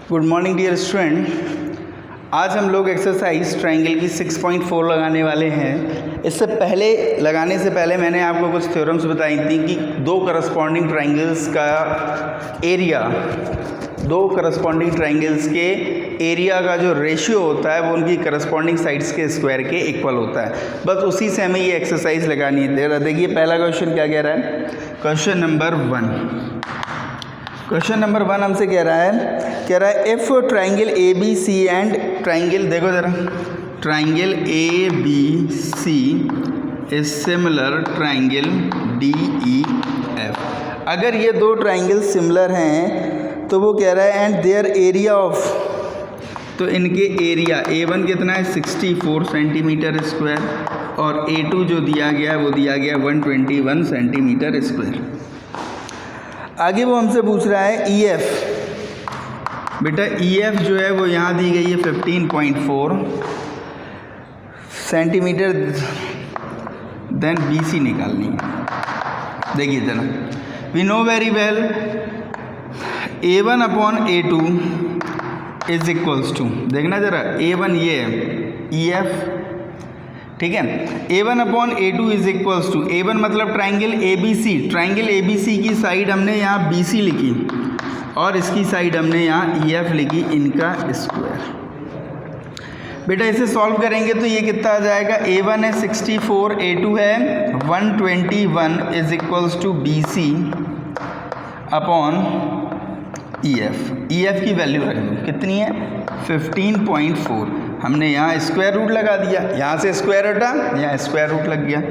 Good morning dear student. आज हम लोग एक्सरसाइज ट्रायंगल की 6.4 लगाने वाले हैं। इससे पहले लगाने से पहले मैंने आपको कुछ थ्योरम्स बताई थी कि दो करस्पॉन्डिंग ट्रायंगल्स के एरिया का जो रेशियो होता है वो उनकी करस्पॉन्डिंग साइड्स के स्क्वायर के इक्वल होता है। बस उसी से हमें ये एक्सरसाइज लगानी है। देखिए पहला क्वेश्चन क्या कह रहा है। क्वेश्चन नंबर वन हमसे कह रहा है if triangle A B C and triangle, देखो ज़रा, triangle A B C is similar triangle D E F. अगर ये दो ट्राइंगल सिमिलर हैं तो वो कह रहा है एंड देयर एरिया ऑफ, तो इनके एरिया A1 कितना है 64 सेंटीमीटर स्क्वायर और A2 जो दिया गया वो दिया गया 121 सेंटीमीटर स्क्वायर। आगे वो हमसे पूछ रहा है EF। बेटा EF जो है वो यहाँ दी गई है 15.4 सेंटीमीटर, देन BC निकालनी है। देखिए जरा, we know very well A1 upon A2 is equals to, देखना जरा, A1 ये EF, ठीक है, A1 upon A2 is equals to, A1 मतलब ट्राइंगल ABC, ट्राइंगल ABC की साइड हमने यहाँ BC लिखी और इसकी साइड हमने यहाँ EF लिखी, इनका स्क्वायर। बेटा इसे सॉल्व करेंगे तो ये कितना आ जाएगा, A1 है 64, A2 है 121 is equals to BC upon EF की वैल्यू रख दो, कितनी है 15.4। हमने यहाँ स्क्वायर रूट लगा दिया, यहाँ से स्क्वायर हटा, यहाँ स्क्वायर रूट लग गया।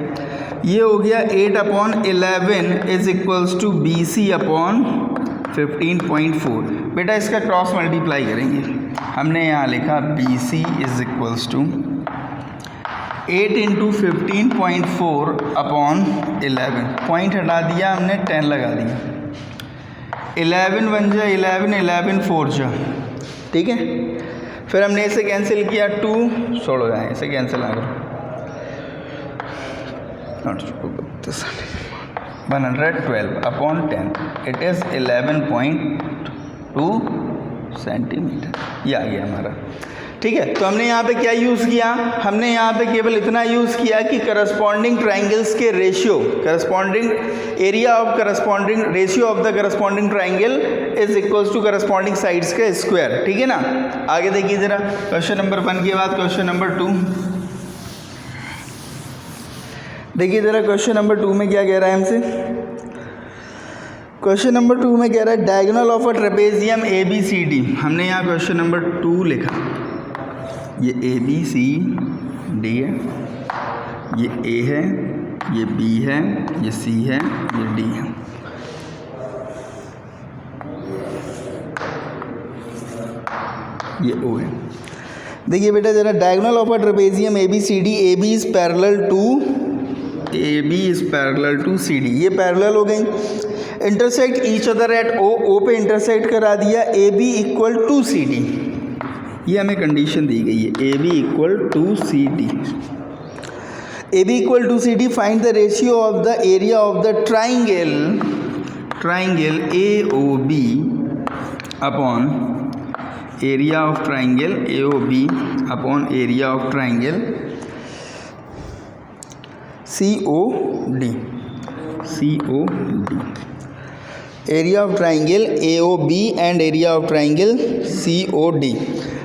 ये हो गया 8 upon 11 is equals to BC upon 15.4। बेटा इसका क्रॉस मल्टीप्लाई करेंगे, हमने यहाँ लिखा BC is equals to 8 into 15.4 upon 11, point हटा दिया हमने, 10 लगा दिया, 11 1 जा 11, 11 4 जा, ठीक है। फिर हमने इसे कैंसिल किया, 2 छोड़ो जाए, इसे कैंसिल आ गया 112 अपॉन 10, इट इज़ 11.2 सेंटीमीटर, ये आ गया हमारा, ठीक है। तो हमने यहाँ पे क्या यूज़ किया, हमने यहाँ पे केवल इतना यूज़ किया कि करस्पॉन्डिंग ट्राइंगल्स के ratio, corresponding area of corresponding ratio of the corresponding triangle is equals to corresponding sides का स्क्वायर, ठीक है ना। आगे देखिए ज़रा, क्वेश्चन नंबर 1 के बाद क्वेश्चन नंबर 2 देखिए ज़रा। क्वेश्चन नंबर 2 में क्या कह रहा है हमसे, क्वेश्चन नंबर 2 में कह रहा है diagonal of a trapezium ABCD। हमने यहाँ क्वेश्चन नंबर 2 लिखा, ये ABCD है, ये A है, ये B है, ये C है, ये D है। ये O है। देखिए बेटा जरा, diagonal of a trapezium ABCD, AB is parallel to CD, ये पैरेलल हो गई। Intersect each other at O पे इंटरसेक्ट करा दिया, AB इक्वल टू CD, ये हमें कंडीशन दी गई है, AB equal to CD। AB equal to CD, find the ratio of the area of the triangle AOB upon area of triangle AOB upon area of triangle COD। Area of triangle AOB and area of triangle COD।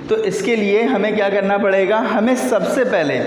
तो इसके लिए हमें क्या करना पड़ेगा, हमें सबसे पहले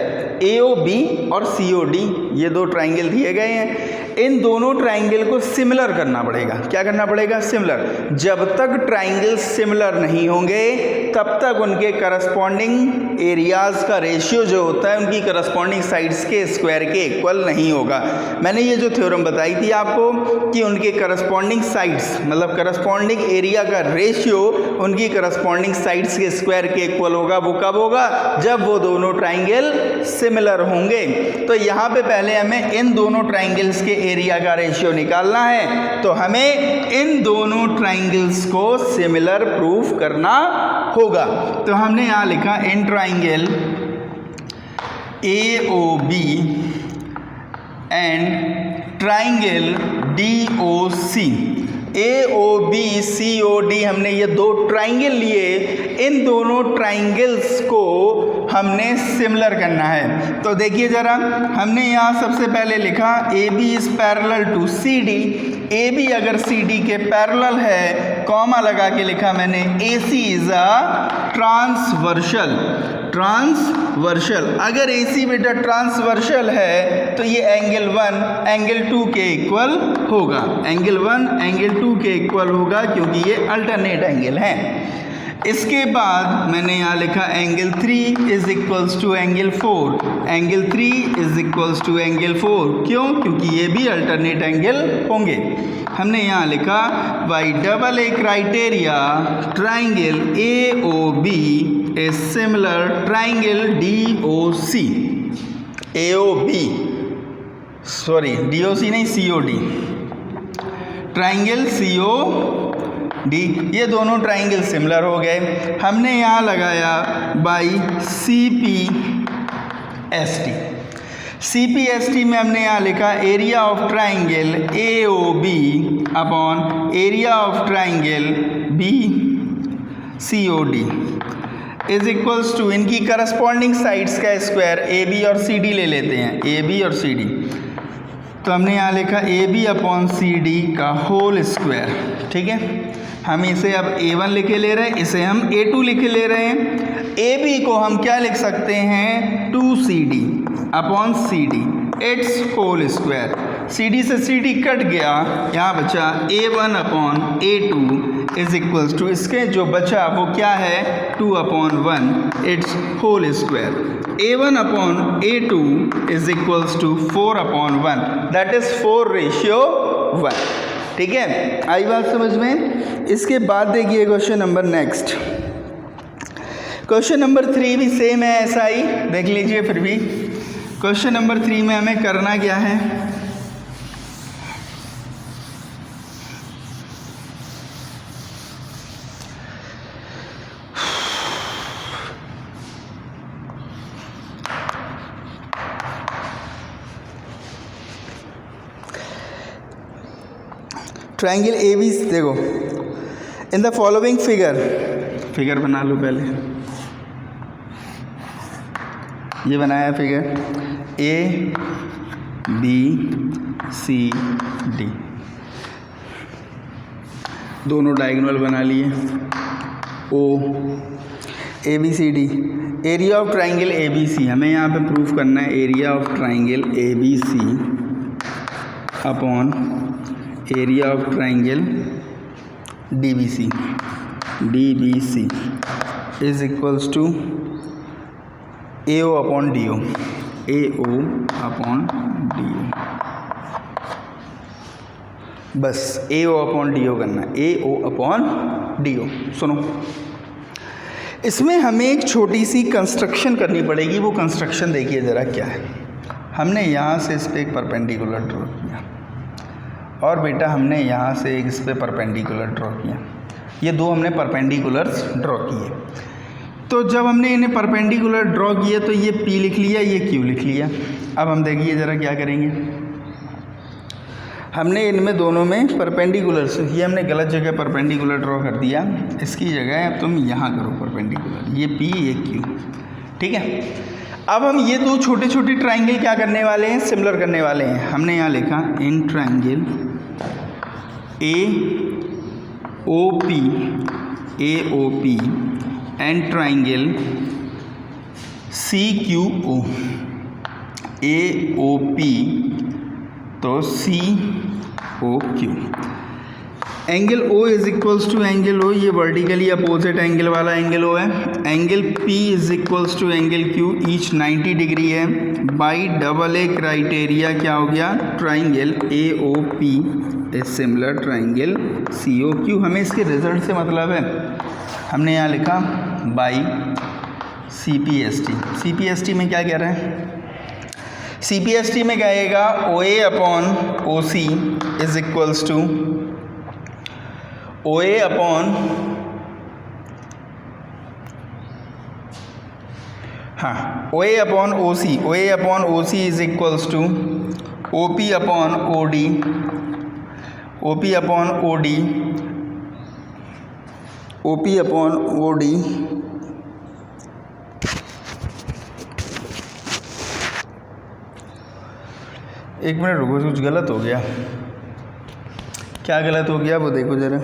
AOB और COD ये दो ट्राइंगल दिए गए हैं, इन दोनों ट्राइंगल को सिमिलर करना पड़ेगा। क्या करना पड़ेगा, सिमिलर। जब तक ट्राइंगल सिमिलर नहीं होंगे तब तक उनके करस्पॉन्डिंग एरियाज़ का रेशियो जो होता है उनकी करस्पॉन्डिंग साइड्स के स्क्वायर के इक्वल नहीं होगा। मैंने ये जो थ्योरम बताई थी आपको कि उनके करस्पॉन्डिंग साइड्स मतलब करस्पॉन्डिंग एरिया का रेशियो उनकी करस्पॉन्डिंग साइड्स के स्क्वायर के इक्वल होगा। वो कब होगा, जब वो दोनों ट्राइंगल सिमिलर होंगे। तो यहाँ पे पहले हमें इन दोनों ट्राइंगल्स के एरिया का रेशियो निकालना है, तो हमें इन दोनों ट्राइंगल्स को सिमिलर प्रूफ करना होगा। तो हमने यहाँ लिखा in triangle AOB and triangle DOC AOB COD हमने ये दो ट्राइंगल लिए, इन दोनों ट्राइंगल्स को हमने सिमिलर करना है। तो देखिए ज़रा, हमने यहाँ सबसे पहले लिखा AB is parallel to CD। AB अगर CD के पैरेलल है, कॉमा लगा के लिखा मैंने AC is a transversal. Transversal, अगर AC बेटा ट्रांसवर्सल है तो ये एंगल 1 एंगल 2 के इक्वल होगा, एंगल 1 एंगल 2 के इक्वल होगा, क्योंकि ये अल्टरनेट एंगल हैं। इसके बाद मैंने यहाँ लिखा angle 3 is equals to angle 4। Angle 3 is equals to angle 4, क्यों? क्योंकि ये भी अल्टरनेट एंगल होंगे। हमने यहाँ लिखा by double A criteria triangle AOB is similar triangle DOC। AOB sorry DOC नहीं COD, ट्राइंगल COD, ये दोनों ट्राइंगल सिमिलर हो गए। हमने यहाँ लगाया बाई CPST में हमने यहाँ लिखा area of triangle AOB upon area of triangle BCOD is equals to, इनकी करस्पॉन्डिंग साइड्स का स्क्वायर AB और CD ले लेते हैं, AB और CD। तो हमने यहाँ लिखा AB अपॉन CD का होल स्क्वायर, ठीक है। हम इसे अब A1 लिखे ले रहे हैं, इसे हम A2 लिखे ले रहे हैं। AB को हम क्या लिख सकते हैं 2CD upon CD it's whole square. CD से CD कट गया, यहाँ बचा A1 upon A2 is equals to, इसके जो बचा वो क्या है 2 upon 1 it's whole square. A1 upon A2 is equals to 4 upon 1, that is 4:1, ठीक है। आई बात समझ में। इसके बाद देखिए question number next, question number 3 भी सेम है, ऐसा ही देख लीजिए। फिर भी क्वेश्चन नंबर 3 में हमें करना क्या है, ट्राइंगल AB, देखो इन द फॉलोइंग फिगर बना लो पहले। ये बनाया फिगर ABCD, दोनों डायगोनल बना लिए। ABCD, area of triangle ABC, हमें यहाँ पे प्रूफ करना है area of triangle ABC upon area of triangle DBC is equals to AO upon DO, AO upon DO, बस AO अपॉन DO करना है, AO अपॉन DO। सुनो, इसमें हमें एक छोटी सी कंस्ट्रक्शन करनी पड़ेगी। वो कंस्ट्रक्शन देखिए ज़रा क्या है। हमने यहाँ से इस पर एक परपेंडिकुलर ड्रॉ किया, और बेटा हमने यहाँ से एक इस पर परपेंडिकुलर ड्रॉ किया। ये दो हमने परपेंडिकुलर्स ड्रॉ किए। तो जब हमने इन्हें परपेंडिकुलर ड्रॉ किए तो ये P लिख लिया, ये Q लिख लिया। अब हम देखिए ज़रा क्या करेंगे। हमने इनमें दोनों में परपेंडिकुलर्स, ये हमने गलत जगह परपेंडिकुलर ड्रॉ कर दिया, इसकी जगह तुम यहाँ करो परपेंडिकुलर, ये P ये Q, ठीक है। अब हम ये दो छोटे छोटे ट्राइंगल क्या करने वाले हैं, सिमिलर करने वाले हैं। हमने यहाँ लिखा in triangle AOP and triangle CQO, AOP तो COQ। Angle O is equals to angle O, ये वर्टिकली अपोजिट एंगल वाला एंगल O है। Angle P is equals to angle Q, each 90 degree है। बाई डबल ए क्राइटेरिया क्या हो गया, triangle AOP is similar triangle COQ। हमें इसके result से मतलब है, हमने यहाँ लिखा बाई CPST में क्या कह रहा है, CPST में कहेगा OA upon OC is equals to OA upon OA upon OC is equals to OP upon OD, OP upon OD, OP upon OD एक मिनट रुको, कुछ गलत हो गया। क्या गलत हो गया वो देखो ज़रा।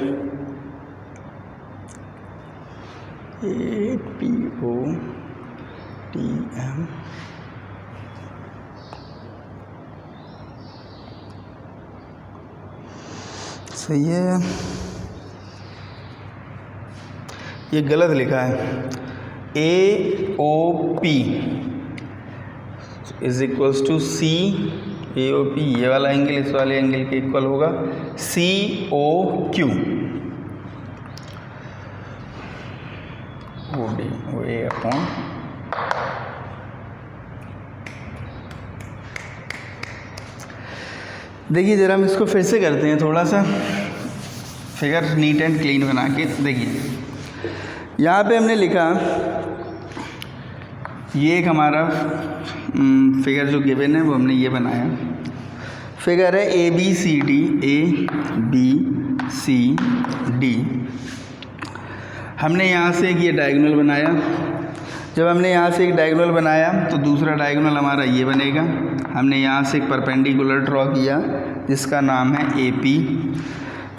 APOTM सही है, ये गलत लिखा है। AOP is equals to C, AOP ये वाला एंगल इस वाले एंगल के इक्वल होगा COQ, OA अपॉन देखिए ज़रा हम इसको फिर से करते हैं, थोड़ा सा फिगर नीट एंड क्लीन बना के। देखिए यहाँ पे हमने लिखा, ये एक हमारा फिगर जो गिवन है वो हमने ये बनाया। फिगर है ABCD, ABCD। हमने यहाँ से एक ये डायगोनल बनाया। जब हमने यहाँ से एक डायगोनल बनाया तो दूसरा डायगोनल हमारा ये बनेगा। हमने यहाँ से एक परपेंडिकुलर ड्रॉ किया जिसका नाम है AP।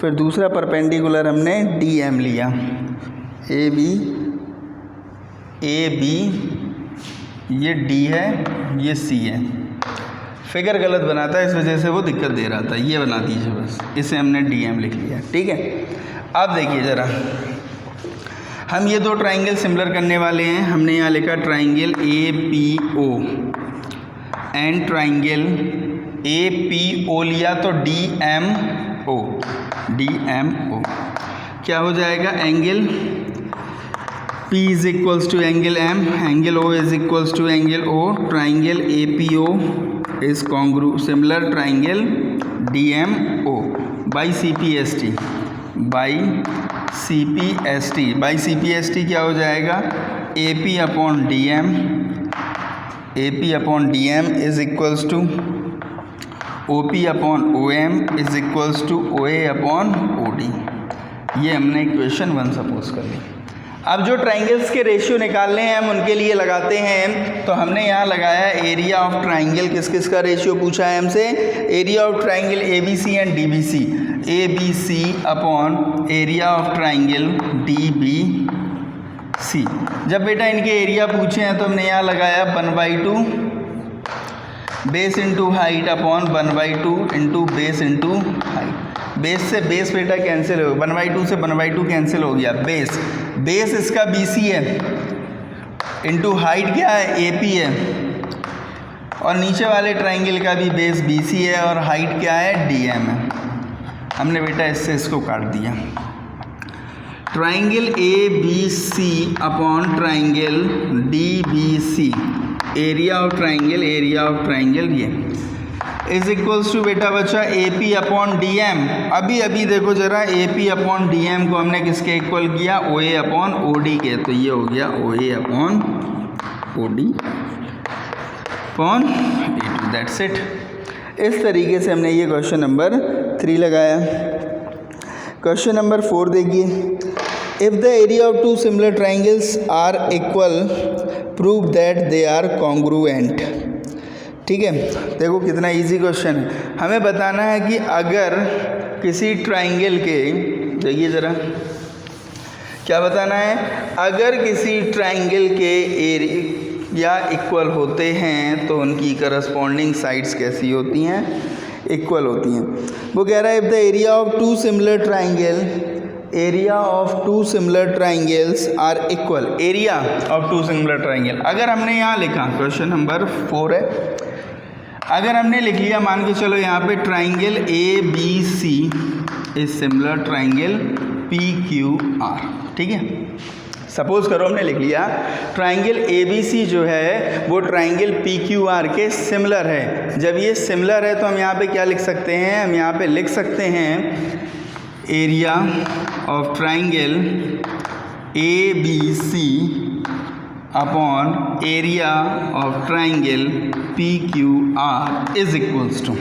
फिर दूसरा परपेंडिकुलर हमने DM लिया, AB, ये D है, ये C है। फिगर गलत बनाता है, इस वजह से वो दिक्कत दे रहा था। ये बना दीजिए बस, इसे हमने DM लिख लिया, ठीक है। अब देखिए ज़रा, हम ये दो ट्राइंगल सिमिलर करने वाले हैं। हमने यहाँ लिखा triangle APO and triangle APO लिया तो DMO क्या हो जाएगा, angle P is equals to angle M, angle O is equals to angle O। Triangle APO is congruent similar triangle DMO by CPST, by CPST क्या हो जाएगा, AP upon DM is equals to OP upon OM is equals to OA upon OD। ये हमने equation 1 suppose कर ली। अब जो triangles के ratio निकालने हैं हम उनके लिए लगाते हैं। तो हमने यहाँ लगाया एरिया ऑफ ट्राइंगल, किस किस का रेशियो पूछा है हमसे, area of triangle ABC and DBC, ABC upon area of triangle DBC। जब बेटा इनके एरिया पूछे हैं तो हमने यहाँ लगाया 1/2 base into height upon 1/2 into base into height. Base से बेस बेटा कैंसिल हो, 1/2 से 1/2 कैंसिल हो गया। बेस इसका BC है, इंटू हाइट क्या है, AP है, और नीचे वाले ट्राइंगल का भी बेस BC है और हाइट क्या है, DM है। हमने बेटा इससे इसको काट दिया। Triangle ABC upon triangle DBC, area of triangle ये इज इक्वल्स टू बेटा बच्चा AP अपॉन DM। अभी देखो ज़रा, AP अपॉन DM को हमने किसके इक्वल किया, OA अपॉन OD के। तो ये हो गया OA upon OD upon AP, that's it. इस तरीके से हमने ये क्वेश्चन नंबर 3 लगाया। क्वेश्चन नंबर 4 देखिए, if the area of two similar triangles are equal prove that they are congruent. ठीक है, देखो कितना इजी क्वेश्चन है। हमें बताना है कि अगर किसी ट्राइंगल के, देखिए ज़रा क्या बताना है, अगर किसी ट्राइंगल के एरिया इक्वल होते हैं तो उनकी करस्पॉन्डिंग साइड्स कैसी होती हैं, इक्वल होती हैं। वो कह रहा है if the area of two similar triangles are equal, area of two similar triangle. अगर हमने यहाँ लिखा, क्वेश्चन नंबर 4 है, अगर हमने लिख लिया, मान के चलो यहाँ पे triangle ABC is similar triangle PQR, ठीक है। सपोज करो हमने लिख लिया ट्राइंगल ABC जो है वो ट्राइंगल PQR के सिमिलर है। जब ये सिमिलर है तो हम यहाँ पे क्या लिख सकते हैं, हम यहाँ पे लिख सकते हैं area of triangle ABC upon area of triangle PQR is equals to,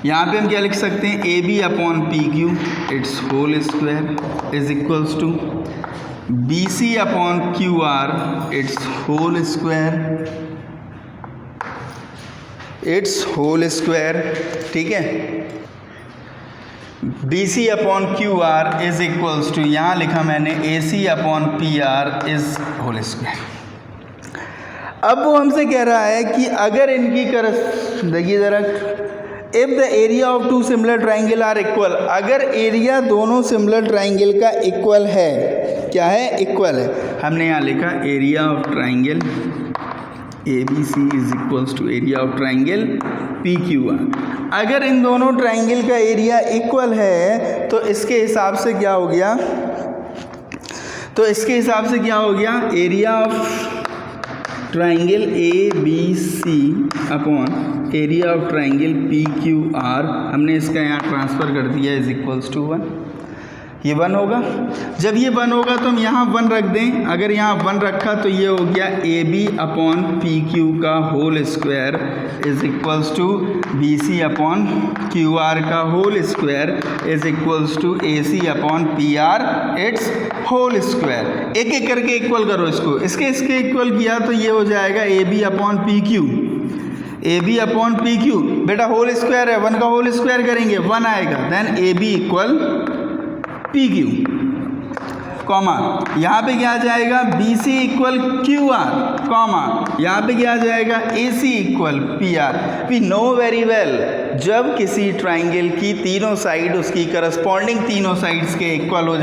यहाँ पे हम क्या लिख सकते हैं, A B upon P Q its whole square is equals to B C upon Q R its whole square, ठीक है। B C upon Q R is equals to, यहाँ लिखा मैंने A C upon P R is whole square. अब वो हमसे कह रहा है कि अगर इनकी देखिए ज़रा, if the area of two similar triangle are equal, अगर एरिया दोनों सिमिलर ट्राइंगल का इक्वल है, क्या है, इक्वल है। हमने यहाँ लिखा area of triangle A B C is equals to area of triangle P Q R. अगर इन दोनों ट्राइंगल का एरिया इक्वल है तो इसके हिसाब से क्या हो गया, area of triangle A B C upon area of triangle P Q R, हमने इसका यहाँ ट्रांसफ़र कर दिया इज इक्वल्स टू 1। ये 1 होगा। जब ये 1 होगा तो हम यहाँ 1 रख दें। अगर यहाँ 1 रखा तो ये हो गया A B upon P Q का whole square is equals to B C upon Q R का whole square is equals to A C upon P R its whole square. एक एक करके इक्वल करो इसको, इसके इक्वल किया तो ये हो जाएगा A B upon P Q, A B upon P Q, बेटा होल स्क्वायर है, 1 का होल स्क्वायर करेंगे 1 आएगा, then A B equal P Q, comma यहाँ पे क्या आ जाएगा, B C equal Q R, comma यहाँ पे क्या आ जाएगा, A C equal P R. We know very well, जब किसी ट्राइंगल की तीनों साइड उसकी करस्पॉन्डिंग तीनों साइड्स के इक्वल हो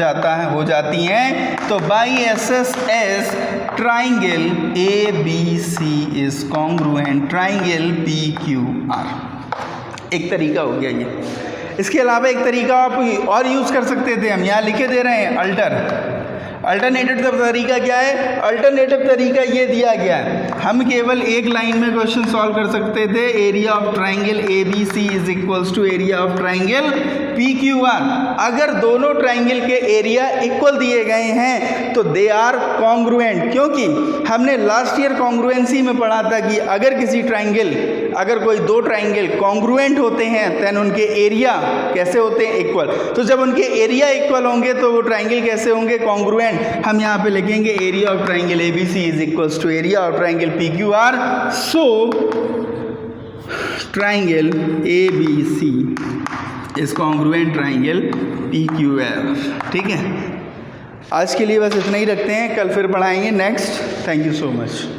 जाती हैं, तो by S S S triangle A B C is congruent triangle P Q R. एक तरीका हो गया ये। इसके अलावा एक तरीका आप और यूज़ कर सकते थे, हम यहाँ लिखे दे रहे हैं अल्टरनेटिव तरीका क्या है, अल्टरनेटिव तरीका ये दिया गया है, हम केवल एक लाइन में क्वेश्चन सॉल्व कर सकते थे, area of triangle A B C is equals to area of triangle P Q R. अगर दोनों ट्राइंगल के एरिया इक्वल दिए गए हैं तो दे आर कॉन्ग्रुएंट, क्योंकि हमने लास्ट ईयर कॉन्ग्रुएंसी में पढ़ा था कि अगर कोई दो ट्राइंगल कॉन्ग्रुएंट होते हैं देन उनके एरिया कैसे होते हैं, इक्वल। तो जब उनके एरिया इक्वल होंगे तो वो ट्राइंगल कैसे होंगे, कॉन्ग्रुएंट। हम यहाँ पे लिखेंगे area of triangle A B C is equals to area of triangle P Q R. So triangle A B C is congruent triangle P Q R. ठीक है, आज के लिए बस इतना ही रखते हैं, कल फिर पढ़ाएंगे next. Thank you so much.